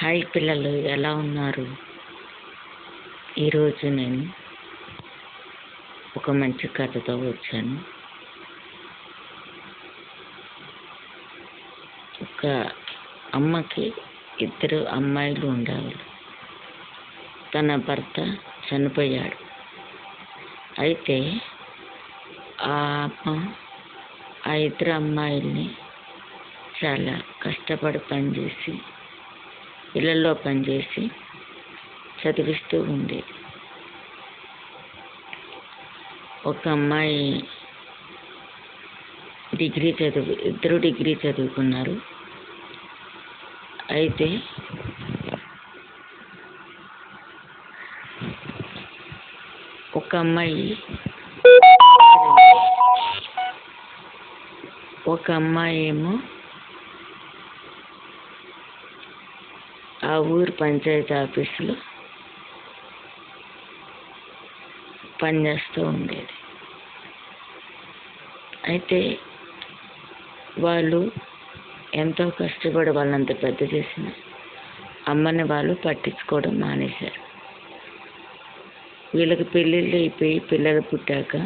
Hi పిల్లలు, ఎలా ఉన్నారు? ఈరోజు నేను ఒక మంచి కథతో వచ్చాను. ఒక అమ్మకి 2 అమ్మాయిలు ఉండేవాళ్ళు. తన భర్త చనిపోయాడు. అయితే ఆ అమ్మ ఆ 2 అమ్మాయిల్ని చాలా కష్టపడి పనిచేసి, ఇళ్ళల్లో పనిచేసి చదివిస్తూ ఉండేది. ఒక అమ్మాయి ఇద్దరు డిగ్రీ చదువుకున్నారు. అయితే ఒక అమ్మాయి ఏమో ఆ ఊరు పంచాయతీ ఆఫీసులో పనిచేస్తూ ఉండేది. అయితే వాళ్ళు ఎంతో కష్టపడి వాళ్ళంత పెద్ద చేసిన అమ్మని వాళ్ళు పట్టించుకోవడం మానేశారు. వీళ్ళకి పెళ్ళిళ్ళు అయిపోయి పిల్లలు పుట్టాక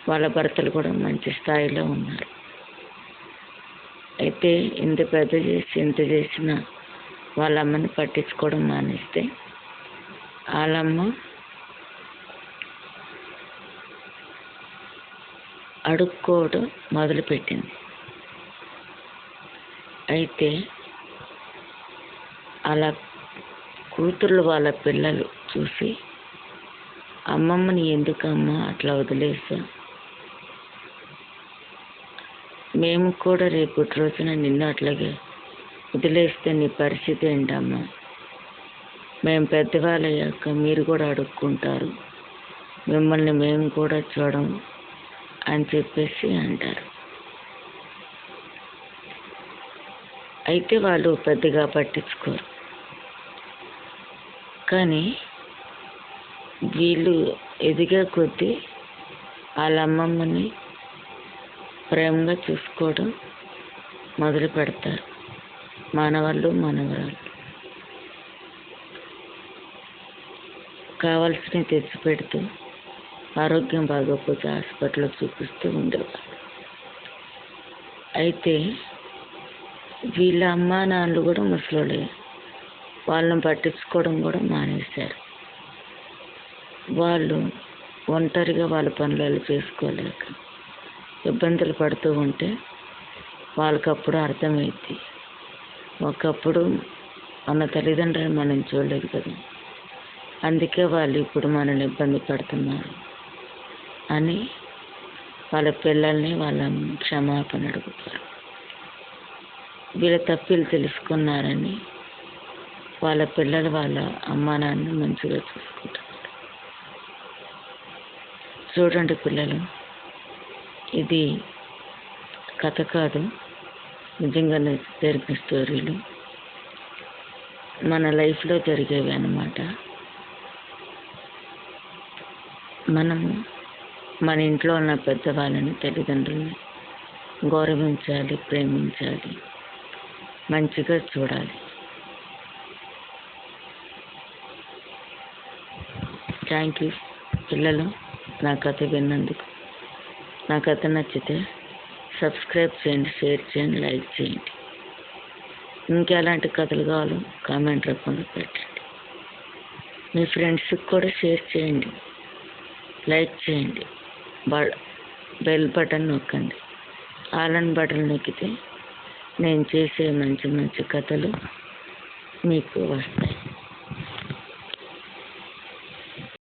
వాళ్ళ భర్తలు కూడా మంచి స్థాయిలో ఉన్నారు. అయితే ఇంత చేసినా వాళ్ళ అమ్మని పట్టించుకోవడం మానేస్తే వాళ్ళమ్మ అడుక్కోవడం మొదలుపెట్టింది. అయితే అలా కూతుర్లు వాళ్ళ పిల్లలు చూసి, అమ్మమ్మని ఎందుకమ్మా అట్లా వదిలేసా, మేము కూడా రేపటి రోజున నిన్ను అట్లాగే వదిలేస్తే నీ పరిస్థితి ఏంటమ్మా, మేము పెద్దవాళ్ళు అయ్యాక మీరు కూడా అడుక్కుంటారు, మిమ్మల్ని మేము కూడా చూడము అని చెప్పేసి అంటారు. అయితే వాళ్ళు పెద్దగా పట్టించుకోరు. కానీ వీళ్ళు ఎదిగే కొద్దీ వాళ్ళ అమ్మమ్మని ప్రేమగా చూసుకోవడం మొదలు పెడతారు. మనవళ్ళు మనవరాళ్ళు కావాల్సినవి తెచ్చి పెడుతూ, ఆరోగ్యం బాగోకపోతే హాస్పిటల్లో చూపిస్తూ ఉండేవాళ్ళు. అయితే వీళ్ళ అమ్మా నాన్నలు కూడా ముసలోళ్ళే, వాళ్ళని పట్టించుకోవడం కూడా మానేశారు. వాళ్ళు ఒంటరిగా వాళ్ళ పనులు చేసుకోలేక ఇబ్బందులు పడుతూ ఉంటే వాళ్ళకప్పుడు అర్థమైంది, ఒకప్పుడు మన తల్లిదండ్రులు మనం చూడలేదు కదా, అందుకే వాళ్ళు ఇప్పుడు మనల్ని ఇబ్బంది పడుతున్నారు అని వాళ్ళ పిల్లల్ని వాళ్ళ క్షమాపణ అడుగుతారు. వీళ్ళ తప్పులు తెలుసుకున్నారని వాళ్ళ పిల్లలు వాళ్ళ అమ్మా నాన్న మంచిగా చూసుకుంటారు. చూడండి పిల్లలు, ఇది కథ కాదు, నిజంగానే జరిగిన స్టోరీలు, మన లైఫ్లో జరిగేవి అన్నమాట. మనము మన ఇంట్లో ఉన్న పెద్దవాళ్ళని, తల్లిదండ్రులని గౌరవించాలి, ప్రేమించాలి, మంచిగా చూడాలి. థ్యాంక్ యూ పిల్లలు, నా కథ విన్నందుకు. నా కథ నచ్చితే సబ్స్క్రైబ్ చేయండి, షేర్ చేయండి, లైక్ చేయండి. ఇంకెలాంటి కథలు కావాలో కామెంట్ రూపంలో పెట్టండి. మీ ఫ్రెండ్స్కి కూడా షేర్ చేయండి, లైక్ చేయండి, బెల్ బటన్ నొక్కండి. ఆల్ బటన్ నొక్కితే నేను చేసే మంచి మంచి కథలు మీకు వస్తాయి.